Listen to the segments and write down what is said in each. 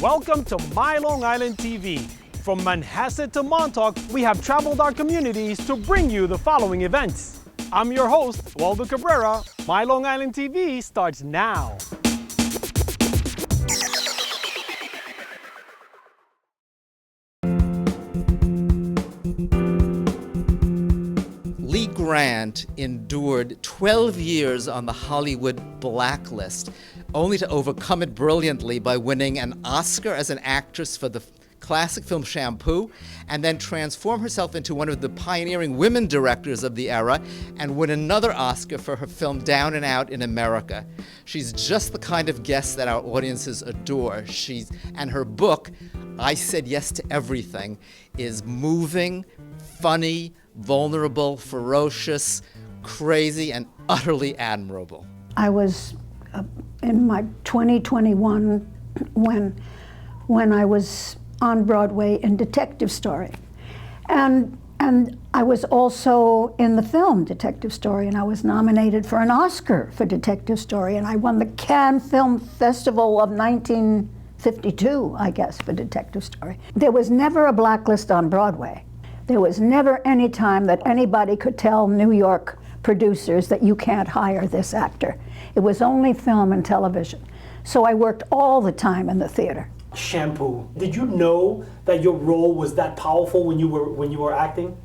Welcome to MyLITV. From Manhasset to Montauk, we have traveled our communities to bring you the following events. I'm your host, Waldo Cabrera. MyLITV starts now. Lee Grant endured 12 years on the Hollywood blacklist, only to overcome it brilliantly by winning an Oscar as an actress for the classic film Shampoo, and then transform herself into one of the pioneering women directors of the era and win another Oscar for her film Down and Out in America. She's just the kind of guest that our audiences adore. And her book, I Said Yes to Everything, is moving, funny, vulnerable, ferocious, crazy, and utterly admirable. I was in my 2021 when I was on Broadway in Detective Story. And I was also in the film Detective Story, and I was nominated for an Oscar for Detective Story, and I won the Cannes Film Festival of 1952, I guess, for Detective Story. There was never a blacklist on Broadway. There was never any time that anybody could tell New York producers that you can't hire this actor. It was only film and television. So I worked all the time in the theater. Shampoo. Did you know that your role was that powerful when you were acting?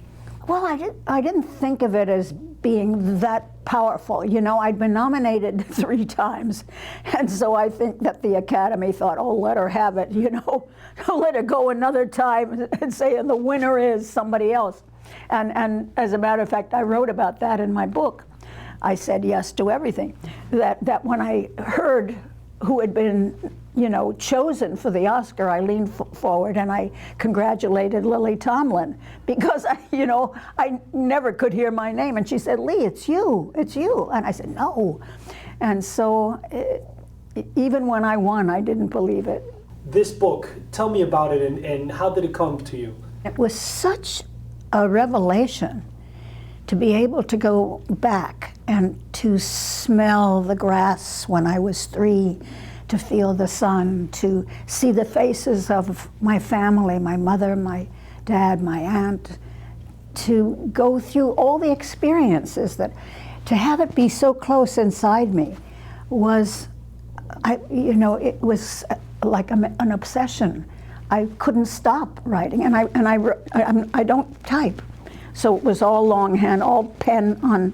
Well, I didn't think of it as being that powerful. You know, I'd been nominated 3 times, and so I think that the Academy thought, oh, let her have it, you know, let her go another time and say, and the winner is somebody else. And as a matter of fact, I wrote about that in my book. I said yes to everything. That when I heard who had been, you know, chosen for the Oscar, I leaned forward and I congratulated Lily Tomlin, because I never could hear my name, and she said, "Lee, it's you, and I said, "No," and so even when I won, I didn't believe it. This book, tell me about it, and how did it come to you? It was such a revelation to be able to go back and to smell the grass when I was 3, to feel the sun, to see the faces of my family, my mother, my dad, my aunt, to go through all the experiences, that to have it be so close inside me was, it was like an obsession. I couldn't stop writing, and I don't type. So it was all longhand, all pen on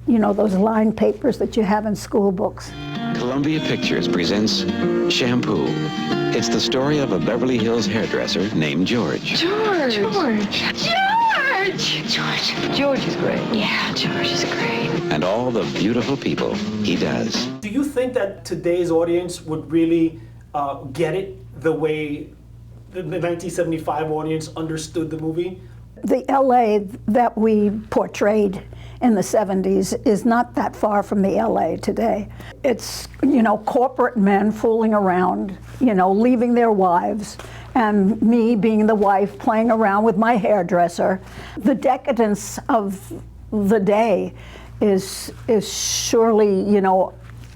those lined papers that you have in school books. Columbia Pictures presents Shampoo. It's the story of a Beverly Hills hairdresser named George. George is great. Yeah, George is great. And all the beautiful people he does. Do you think that today's audience would really get it the way the 1975 audience understood the movie? The LA that we portrayed in the 70s is not that far from the LA today. It's, corporate men fooling around, leaving their wives, and me being the wife playing around with my hairdresser. The decadence of the day is surely,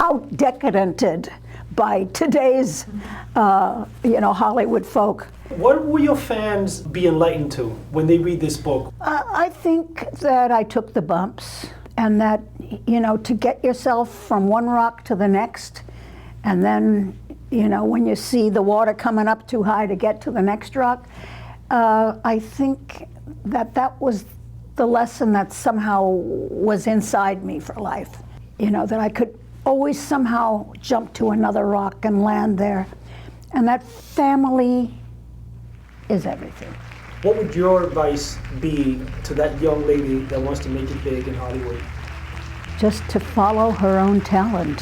out-decadented by today's, Hollywood folk. What will your fans be enlightened to when they read this book? I think that I took the bumps, and that, to get yourself from one rock to the next, and then, when you see the water coming up too high to get to the next rock, I think that was the lesson that somehow was inside me for life. That I could always somehow jump to another rock and land there, and that family is everything. What would your advice be to that young lady that wants to make it big in Hollywood? Just to follow her own talent,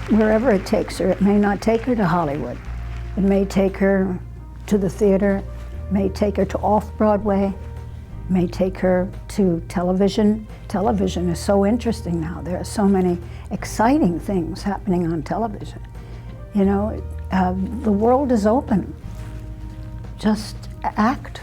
wherever it takes her. It may not take her to Hollywood. It may take her to the theater, may take her to off-Broadway, may take her to television. Television is so interesting now. There are so many exciting things happening on television. The world is open. Just act.